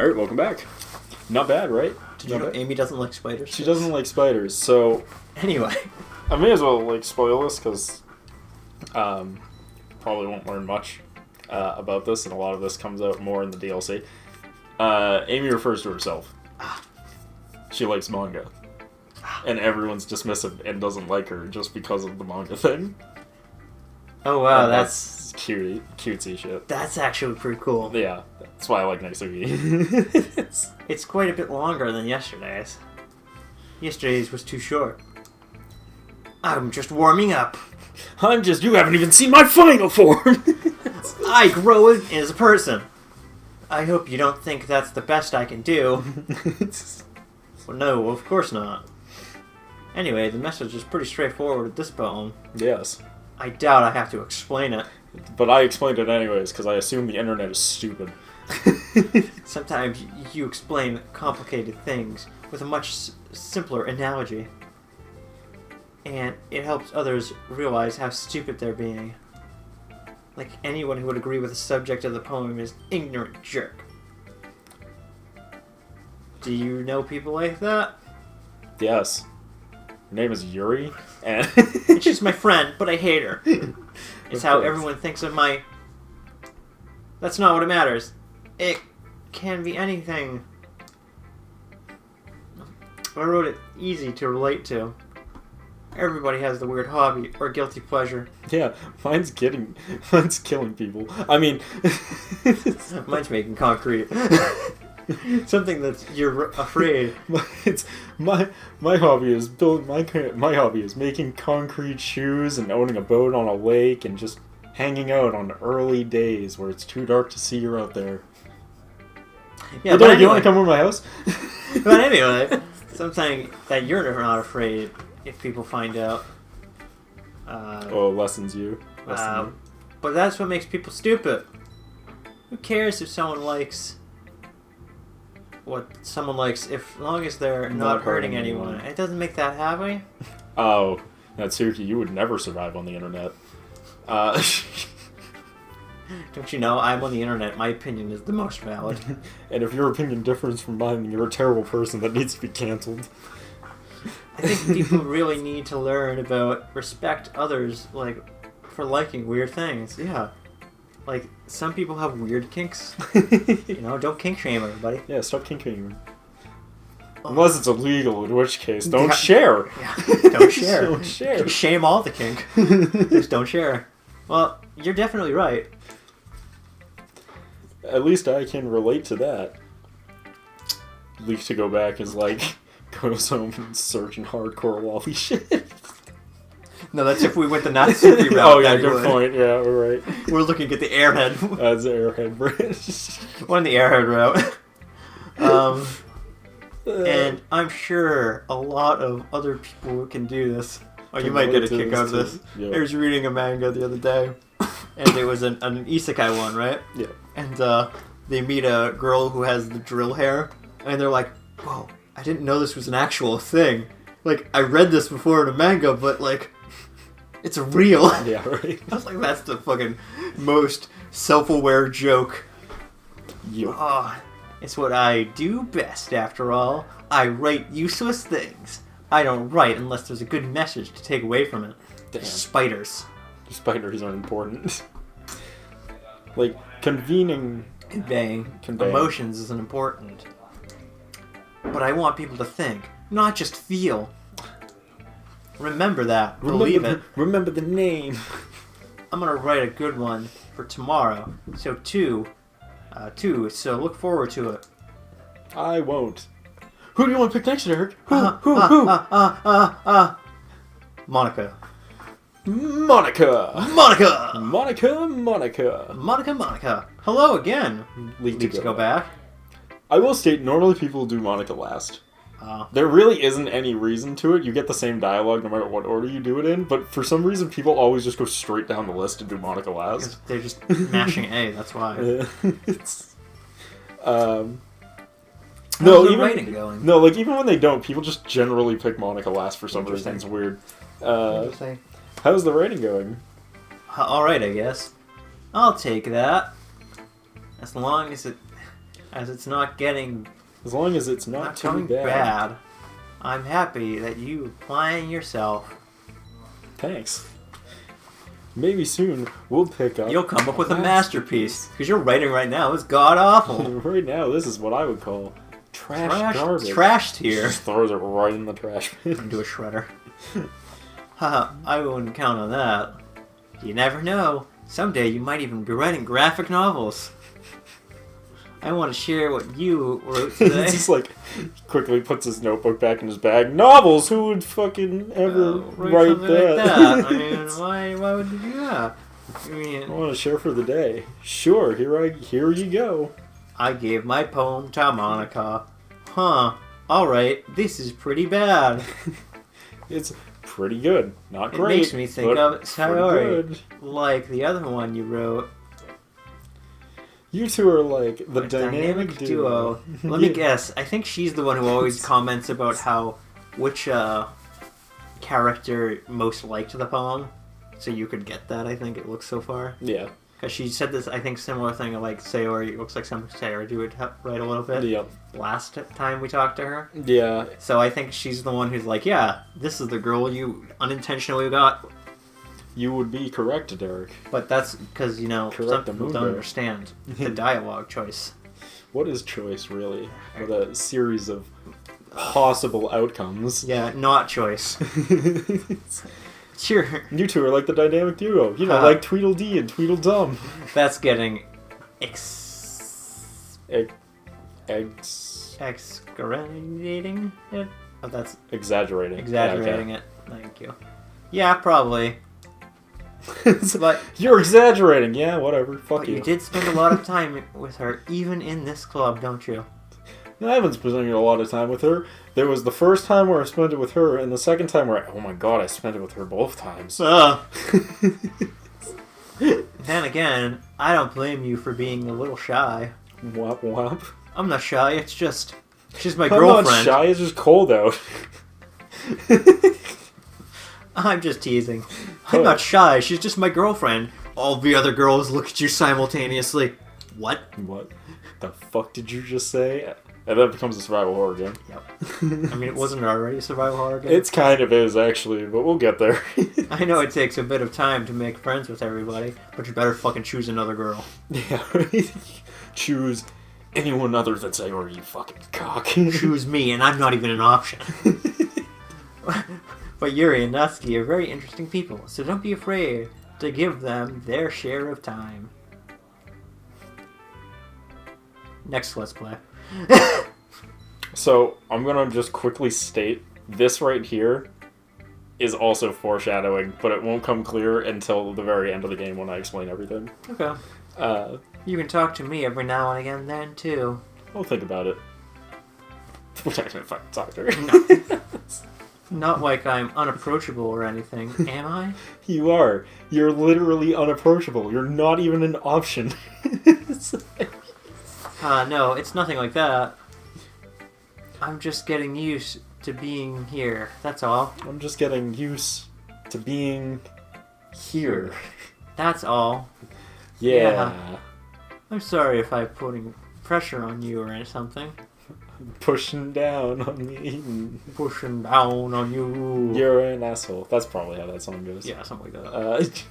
Alright, welcome back. Not bad, right? Did you know Amy doesn't like spiders? She doesn't like spiders, so... Anyway. I may as well, spoil this, because... probably won't learn much about this, and a lot of this comes out more in the DLC. Amy refers to herself. She likes manga. And everyone's dismissive and doesn't like her just because of the manga thing. Oh wow, that's cutesy shit. That's actually pretty cool. Yeah, that's why I like Naisugi. It's quite a bit longer than yesterday's. Yesterday's was too short. I'm just warming up. You haven't even seen my final form! I grow as a person. I hope you don't think that's the best I can do. Well, no, of course not. Anyway, the message is pretty straightforward at this poem. Yes. I doubt I have to explain it. But I explained it anyways, because I assume the internet is stupid. Sometimes you explain complicated things with a much simpler analogy. And it helps others realize how stupid they're being. Like anyone who would agree with the subject of the poem is ignorant jerk. Do you know people like that? Yes. Her name is Yuri, and... She's my friend, but I hate her. It's how everyone thinks of my... That's not what it matters. It can be anything. I wrote it easy to relate to. Everybody has the weird hobby or guilty pleasure. Yeah, mine's killing people. I mean... Mine's making concrete. Something that you're afraid. My hobby is my hobby is making concrete shoes and owning a boat on a lake and just hanging out on early days where it's too dark to see you're out there. Yeah, but anyway, you want to come over my house? But anyway, something that you're not afraid if people find out. Lessons you. But that's what makes people stupid. Who cares if someone likes what someone likes, as long as they're not hurting anyone? It doesn't make that happy. Oh, Natsuki, you would never survive on the internet. Don't you know, I'm on the internet. My opinion is the most valid. And if your opinion differs from mine, then you're a terrible person that needs to be cancelled. I think people really need to learn about respect others, for liking weird things. Yeah. Some people have weird kinks. Don't kink shame everybody. Yeah, stop kink shaming. Unless it's illegal, in which case, don't share. Yeah. Don't share. Don't share. Shame all the kink. Just don't share. Well, you're definitely right. At least I can relate to that. Least to go back is goes home and searching hardcore Wally shit. No, that's if we went the Natsuki route. Oh yeah, good point. Yeah, we're right. We're looking at the Airhead. That's the Airhead bridge. We're on the Airhead route. And I'm sure a lot of other people can do this. Oh, you might get a kick out of this. Yeah. I was reading a manga the other day, and it was an isekai one, right? Yeah. And they meet a girl who has the drill hair, and they're like, whoa, I didn't know this was an actual thing. I read this before in a manga, but, it's real. Yeah, right. I was like, that's the fucking most self-aware joke. Yep. Oh, it's what I do best, after all. I write useless things. I don't write unless there's a good message to take away from it. Damn. Spiders. Spiders aren't important. Conveying Emotions isn't important. But I want people to think, not just feel. Remember that. Believe it. Remember the name. I'm gonna write a good one for tomorrow. So so look forward to it. I won't. Who do you want to pick next, Eric? Who? Monica. Monica. Hello again. Weeks to go back. I will state, normally people do Monica last. There really isn't any reason to it. You get the same dialogue no matter what order you do it in, but for some reason people always just go straight down the list and do Monica last. They're just mashing A, that's why. No, even when they don't, people just generally pick Monica last for some reason. It's weird. How's the rating going? Alright, I guess. I'll take that. As long as it... As it's not getting... As long as it's not too going bad. bad. I'm happy that you applying yourself. Thanks. Maybe soon we'll pick up... You'll come up with a masterpiece. Because you're writing right now is god-awful. Right now, this is what I would call trash garbage. Trash tier. Just throws it right in the trash bin. Into a shredder. Haha, I wouldn't count on that. You never know. Someday you might even be writing graphic novels. I want to share what you wrote today. He just like quickly puts his notebook back in his bag. Novels? Who would fucking ever write that? Like that? I mean, why would you do that? I mean, I want to share for the day. Sure, here you go. I gave my poem to Monica. Huh. Alright, this is pretty bad. It's pretty good. Not It great. makes me think of Sayori. Good. Like the other one you wrote. You two are like the dynamic duo. Let me guess. I think she's the one who always comments about which character most liked the poem. So you could get that, I think, it looks so far. Yeah. Because she said this, I think, similar thing like Sayori. It looks like some Sayori would write a little bit. Yep. Last time we talked to her. Yeah. So I think she's the one who's like, yeah, this is the girl you unintentionally got. You would be correct, Derek. But that's because, some people don't understand the dialogue choice. What is choice, really? What a series of possible outcomes. Yeah, not choice. Sure. You two are like the dynamic duo. Like Tweedledee and Tweedledum. That's getting excoriating it? Oh, that's... Exaggerating. Exaggerating it. Thank you. Yeah, probably. But you're exaggerating. Yeah, whatever. Fuck you. You did spend a lot of time with her, even in this club, don't you? I haven't spent a lot of time with her. There was the first time where I spent it with her, and the second time where, oh my god, I spent it with her both times. Then again, I don't blame you for being a little shy. Wop wop. I'm not shy, it's just... She's my girlfriend. I'm not shy, it's just cold out. I'm just teasing. I'm not shy, she's just my girlfriend. All the other girls look at you simultaneously. What? What the fuck did you just say? And then it becomes a survival horror game. Yep. I mean, it wasn't already a survival horror game? It's kind of is, actually, but we'll get there. I know it takes a bit of time to make friends with everybody, but you better fucking choose another girl. Yeah, right? Choose anyone other than Sayori, you fucking cock. Choose me, and I'm not even an option. But Yuri and Natsuki are very interesting people, so don't be afraid to give them their share of time. Next Let's Play. So, I'm gonna just quickly state, this right here is also foreshadowing, but it won't come clear until the very end of the game when I explain everything. Okay. You can talk to me every now and again then, too. I'll think about it. We're not gonna fucking talk to her. No. Not like I'm unapproachable or anything, am I? You are. You're literally unapproachable. You're not even an option. No, it's nothing like that. I'm just getting used to being here, that's all. I'm just getting used to being here. That's all. Yeah. I'm sorry if I'm putting pressure on you or something. Pushing down on me. Pushing down on you. You're an asshole. That's probably how that song goes. Yeah, something like that.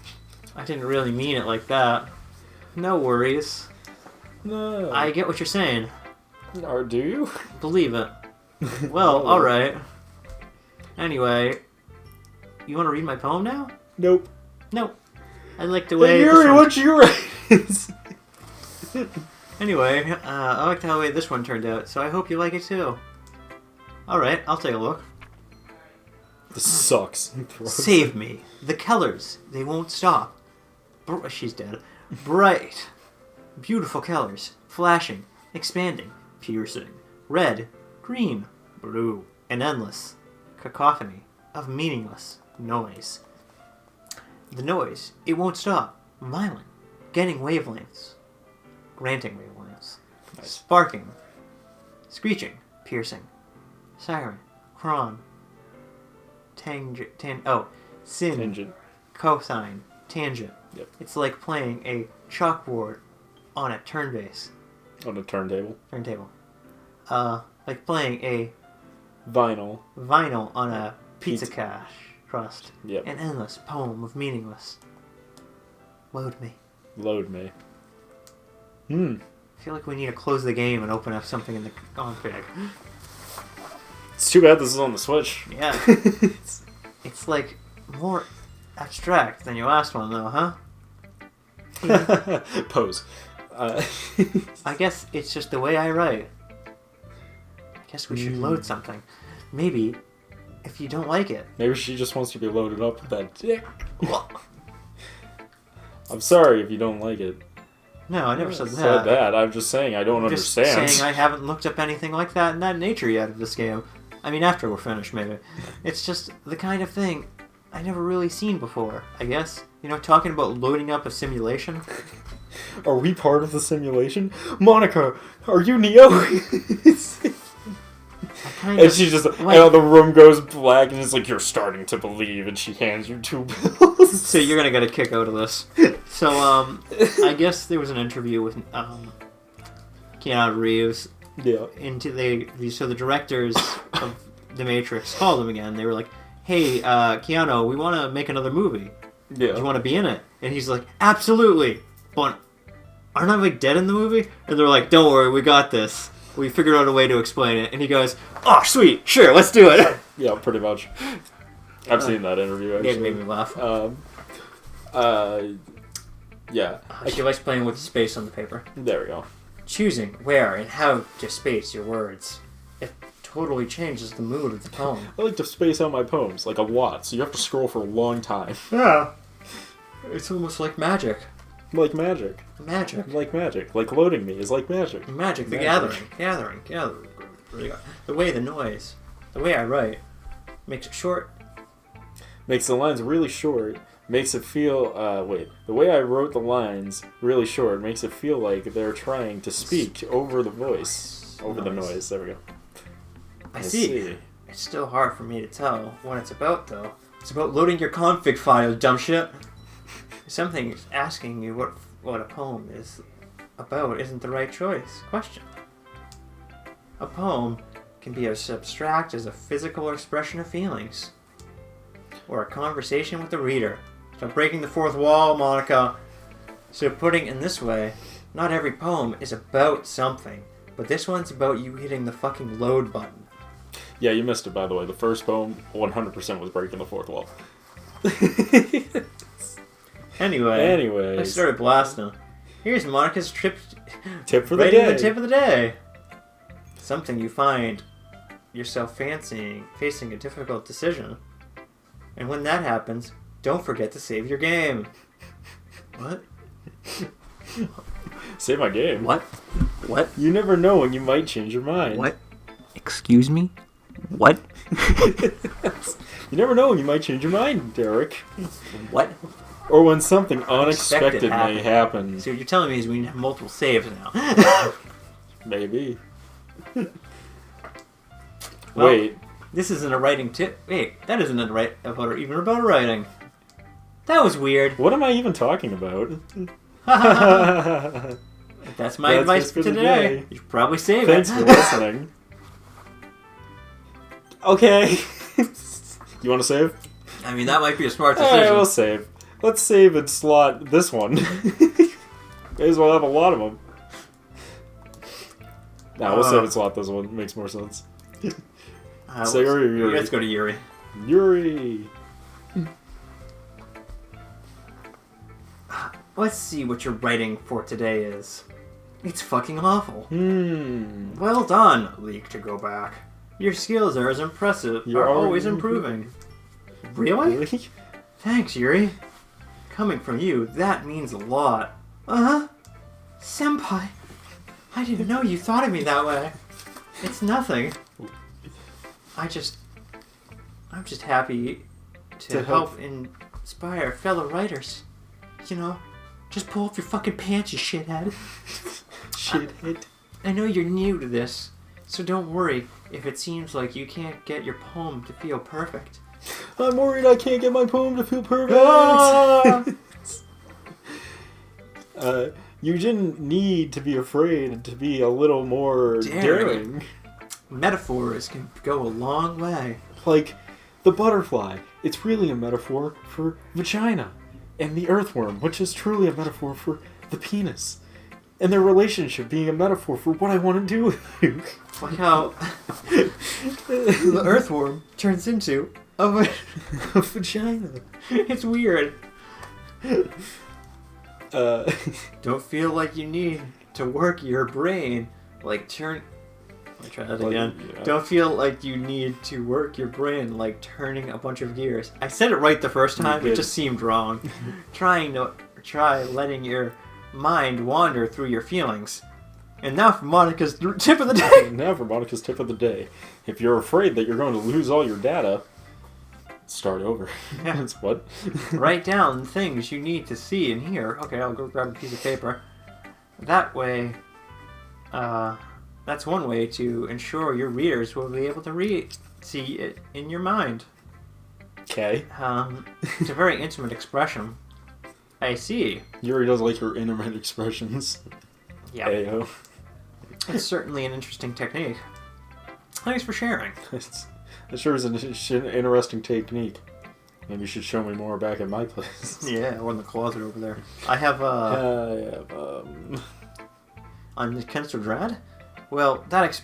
I didn't really mean it like that. No worries. No. I get what you're saying. Or do you? Believe it. Well, alright. Anyway, you want to read my poem now? Nope. Nope. I like the way... Hey, Yuri, what'd you write? Anyway, I like the way this one turned out, so I hope you like it too. Alright, I'll take a look. This sucks. Save me. The colors, they won't stop. She's dead. Bright. Beautiful colors. Flashing. Expanding. Piercing. Red. Green. Blue. An endless cacophony of meaningless noise. The noise, it won't stop. Violent. Getting wavelengths. Granting wavelengths. Nice. Sparking. Screeching. Piercing. Siren. Cron. Sin. Tangent. Cosine. Tangent. Yep. It's like playing a chalkboard on a turn base. On a turntable. Turntable. Like playing a Vinyl on a pizza crust. Yep. An endless poem of meaningless. Load me. Load me. I feel like we need to close the game and open up something in the config. It's too bad this is on the Switch. Yeah. It's like more abstract than your last one, though, huh? Pose. I guess it's just the way I write. I guess we should load something. Maybe, if you don't like it. Maybe she just wants to be loaded up with that dick. I'm sorry if you don't like it. No, I never said that. I'm just saying I don't understand. Just saying I haven't looked up anything like that in that nature yet of this game. I mean, after we're finished, maybe. It's just the kind of thing I never really seen before, I guess. You know, talking about loading up a simulation. Are we part of the Monica, are you Neo? And she just, the room goes black, and it's like, you're starting to believe, and she hands you 2 pills. So you're gonna get a kick out of this. So, I guess there was an interview with, Keanu Reeves. Yeah. So the directors of The Matrix called him again. They were like, hey, Keanu, we want to make another movie. Yeah. Do you want to be in it? And he's like, absolutely. But aren't I like dead in the movie? And they're like, don't worry, we got this. We figured out a way to explain it. And he goes, oh, sweet, sure, let's do it. Yeah, pretty much. I've seen that interview, actually. It made me laugh. Yeah. She likes playing with space on the paper. There we go. Choosing where and how to space your words. It totally changes the mood of the poem. I like to space out my poems, like a lot, so you have to scroll for a long time. Yeah. It's almost like magic. Like magic. Magic. Like magic. Like loading me is like magic. Magic, the gathering. The way the way I write, makes it short. Makes the lines really short. Makes it feel, the way I wrote the lines really short makes it feel like they're trying to speak over the voice. Over the noise. There we go. I see. It's still hard for me to tell what it's about, though. It's about loading your config file, dumb shit. Something asking you what a poem is about isn't the right choice. Question. A poem can be as abstract as a physical expression of feelings. Or a conversation with the reader. Stop breaking the fourth wall, Monica. So putting it in this way, not every poem is about something, but this one's about you hitting the fucking load button. Yeah, you missed it, by the way. The first poem, 100% was breaking the fourth wall. Anyways. I started blasting. Here's Monica's tip for the day. The tip of the day. Something you find yourself facing a difficult decision. And when that happens, don't forget to save your game. What? Save my game? What? You never know when you might change your mind. What? Excuse me? What? You never know when you might change your mind, Derek. What? Or when something unexpected may happen. So what you're telling me is we need multiple saves now. Maybe. Well, wait. This isn't a writing tip. Wait, that isn't even about writing. That was weird. What am I even talking about? That's my advice for today. You should probably save Thanks it. for listening. Okay. You want to save? I mean, that might be a smart decision. Alright, we'll save. Let's save and slot this one. May as well have a lot of them. Nah, we'll save and slot this one. Makes more sense. Sayori or Yuri? Let's go to Yuri. Yuri! Let's see what your writing for today is. It's fucking awful. Well done, Leak to go back. Your skills are as impressive. You're always improving. Really? Thanks, Yuri. Coming from you, that means a lot. Uh-huh. Senpai, I didn't know you thought of me that way. It's nothing. I'm just happy to help inspire fellow writers. You know, just pull up your fucking pants, you shithead. Shithead. I know you're new to this, so don't worry if it seems like you can't get your poem to feel perfect. I'm worried I can't get my poem to feel perfect. You didn't need to be afraid to be a little more daring. Metaphors can go a long way. Like, the butterfly. It's really a metaphor for vagina. And the earthworm, which is truly a metaphor for the penis. And their relationship being a metaphor for what I want to do with you. Like how the earthworm turns into a vagina. It's weird. Don't feel like you need to work your brain. Like turn... Let me try that again. Yeah. Don't feel like you need to work your brain like turning a bunch of gears. I said it right the first time, it just seemed wrong. Try letting your mind wander through your feelings. And now for Monica's tip of the day. If you're afraid that you're going to lose all your data, start over. Yeah. That's what? Write down things you need to see and hear. Okay, I'll go grab a piece of paper. That way, that's one way to ensure your readers will be able to see it in your mind. Okay. It's a very intimate expression. I see. Yuri does like her intimate expressions. Yeah. Ayo. It's certainly an interesting technique. Thanks for sharing. It sure is an interesting technique. Maybe you should show me more back at my place. Yeah, or in the closet over there. I have, on Kenster Drad? Well, that's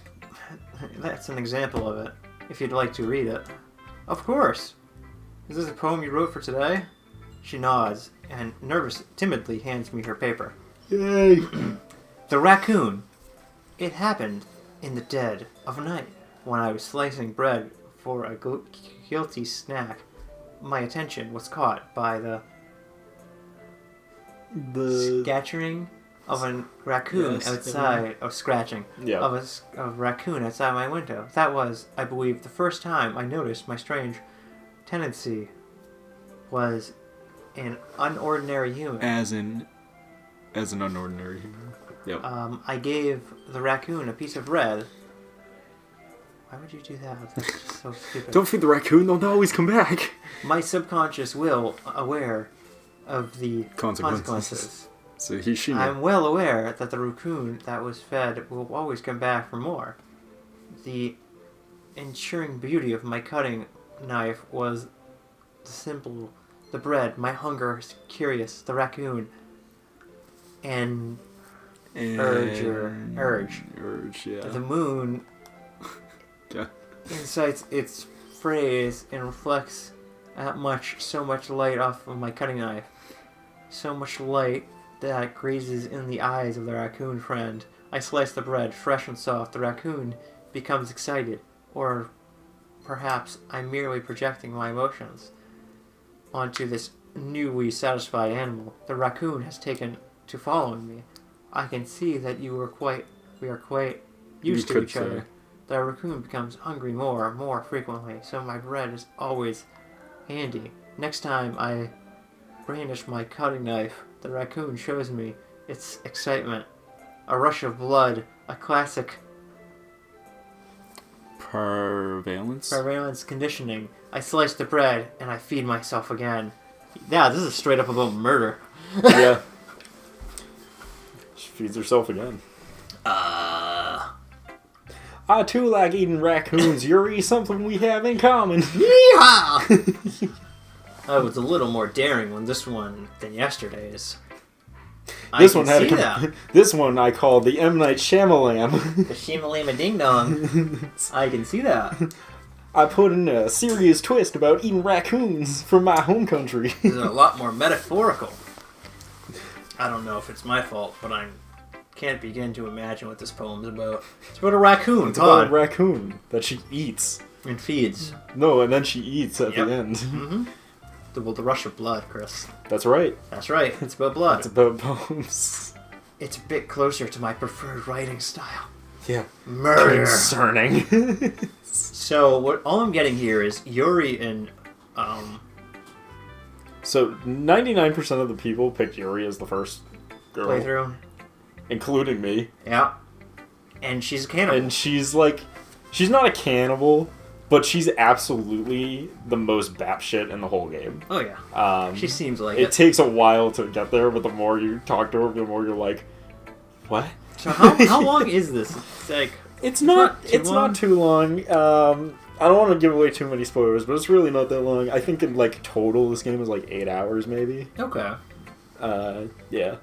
an example of it, if you'd like to read it. Of course. Is this a poem you wrote for today? She nods, and timidly hands me her paper. Yay! The raccoon. It happened in the dead of night, when I was slicing bread for a guilty snack. My attention was caught by the scattering of a raccoon outside, scratching of a raccoon outside my window. That was, I believe, the first time I noticed my strange tendency was an unordinary human. As an unordinary human. Yep. I gave the raccoon a piece of bread. Why would you do that? That's just so stupid. Don't feed the raccoon, they'll always come back. My subconscious will aware of the consequences. So I'm well aware that the raccoon that was fed will always come back for more. The ensuring beauty of my cutting knife was the bread, my hunger, curious, the raccoon, and urge, yeah. The moon yeah. incites its phrase and reflects so much light off of my cutting knife. So much light that grazes in the eyes of the raccoon friend. I slice the bread, fresh and soft. The raccoon becomes excited, or perhaps I'm merely projecting my emotions onto this newly satisfied animal. The raccoon has taken to following me. I can see that we are quite used to each other. The raccoon becomes hungry more and more frequently, so my bread is always handy. Next time I brandish my cutting knife, the raccoon shows me its excitement. A rush of blood, a classic Prevalence conditioning. I slice the bread, and I feed myself again. Yeah, this is straight up about murder. Yeah. She feeds herself again. I too like eating raccoons, Yuri. Something we have in common. Yeehaw! I was a little more daring on this one than yesterday's. This one I call the M. Night Shyamalan. The Shyamalama Ding Dong. I can see that. I put in a serious twist about eating raccoons from my home country. This is a lot more metaphorical. I don't know if it's my fault, but I can't begin to imagine what this poem's about. It's about a raccoon. It's about a raccoon that she eats. And feeds. No, and then she eats at the end. Mm-hmm. The rush of blood, Chris. That's right. That's right. It's about blood. It's about poems. It's a bit closer to my preferred writing style. Yeah. Murder. Concerning. So, all I'm getting here is Yuri and, So, 99% of the people picked Yuri as the first girl. Playthrough. Including me. Yeah. And she's a cannibal. And she's like... She's not a cannibal, But she's absolutely the most batshit in the whole game. Oh yeah. She seems like it takes a while to get there, but the more you talk to her, the more you're like, what? So how long is this? It's like it's not too long. I don't want to give away too many spoilers, but it's really not that long. I think in like total this game is like 8 hours maybe. Okay. Yeah.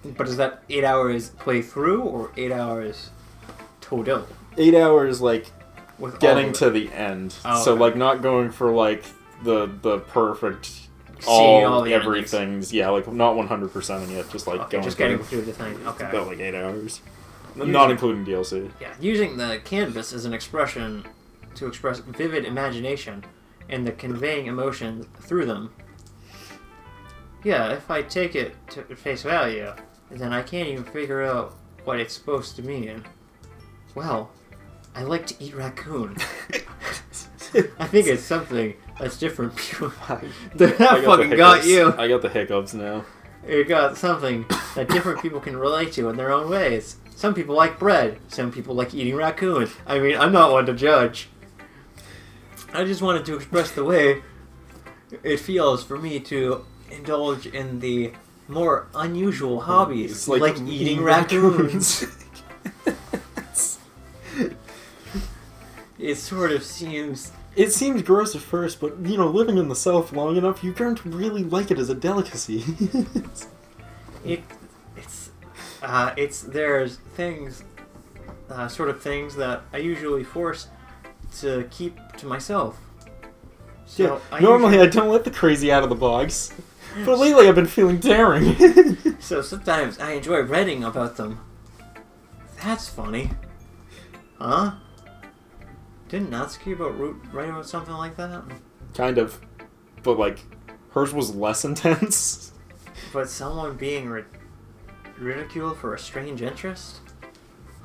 But is that 8 hours play through or 8 hours total? 8 hours like With getting to the end. Oh, so okay. like not going for like the perfect all the everything's yeah, like not 100%ing it, just like going just getting through the thing. Okay. About like 8 hours. Not including DLC. Yeah, using the canvas as an expression to express vivid imagination and the conveying emotion through them. Yeah, if I take it to face value, then I can't even figure out what it's supposed to mean. Well, I like to eat raccoon. I think it's something that's different. That fucking got you. I got the hiccups now. You got something that different people can relate to in their own ways. Some people like bread. Some people like eating raccoon. I mean, I'm not one to judge. I just wanted to express the way it feels for me to indulge in the more unusual hobbies, like eating raccoons. It sort of seems... It seems gross at first, but, you know, living in the South long enough, you learn to really like it as a delicacy. There's things, sort of things that I usually force to keep to myself. So yeah, normally I don't let the crazy out of the box, but lately I've been feeling daring. So sometimes I enjoy reading about them. That's funny. Huh? Didn't Natsuki write about something like that? Kind of. But, like, hers was less intense. But someone being ridiculed for a strange interest?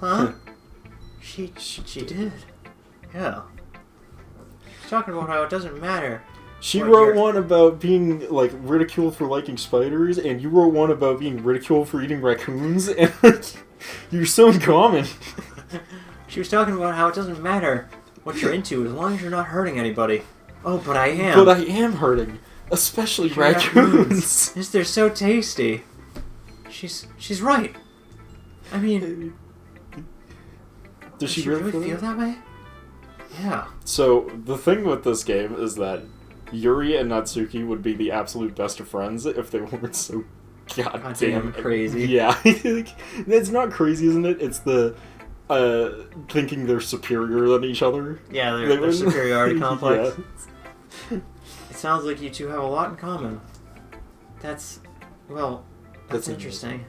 Huh? She did. Yeah. She's talking about how it doesn't matter. She wrote one about being, like, ridiculed for liking spiders, and you wrote one about being ridiculed for eating raccoons, and, like, you're so uncommon. She was talking about how it doesn't matter what you're into as long as you're not hurting anybody. Oh, but I am. But I am hurting. Especially raccoons. They're so tasty. She's right. I mean... Does she really feel that way? Yeah. So, the thing with this game is that Yuri and Natsuki would be the absolute best of friends if they weren't so goddamn crazy. Yeah. It's not crazy, isn't it? It's the... thinking they're superior than each other. Yeah, their superiority complex. Yeah. It sounds like you two have a lot in common. That's interesting.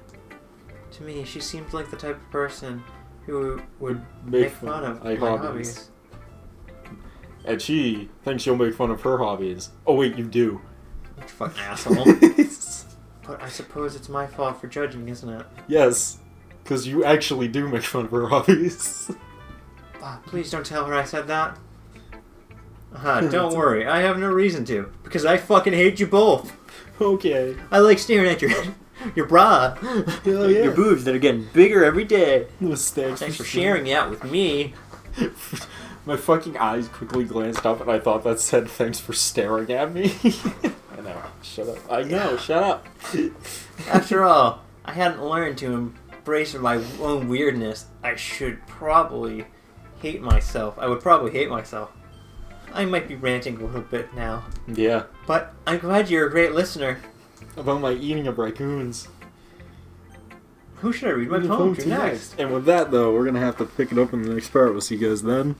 To me, she seems like the type of person who would make fun of my hobbies. And she thinks you'll make fun of her hobbies. Oh wait, you do. You fucking asshole. But I suppose it's my fault for judging, isn't it? Yes. Because you actually do make fun of her hobbies. Please don't tell her I said that. Don't worry, I have no reason to. Because I fucking hate you both. Okay. I like staring at your bra. Hell yeah. Your boobs that are getting bigger every day. Thanks for sharing that with me. My fucking eyes quickly glanced up and I thought that said thanks for staring at me. I know. Shut up. I know. Shut up. After all, I hadn't learned to embrace my own weirdness. I should probably hate myself. I would probably hate myself. I might be ranting a little bit now. Yeah. But I'm glad you're a great listener. About my eating of raccoons. Who should I read my poem to next? And with that, though, we're going to have to pick it up in the next part. We'll see you guys then.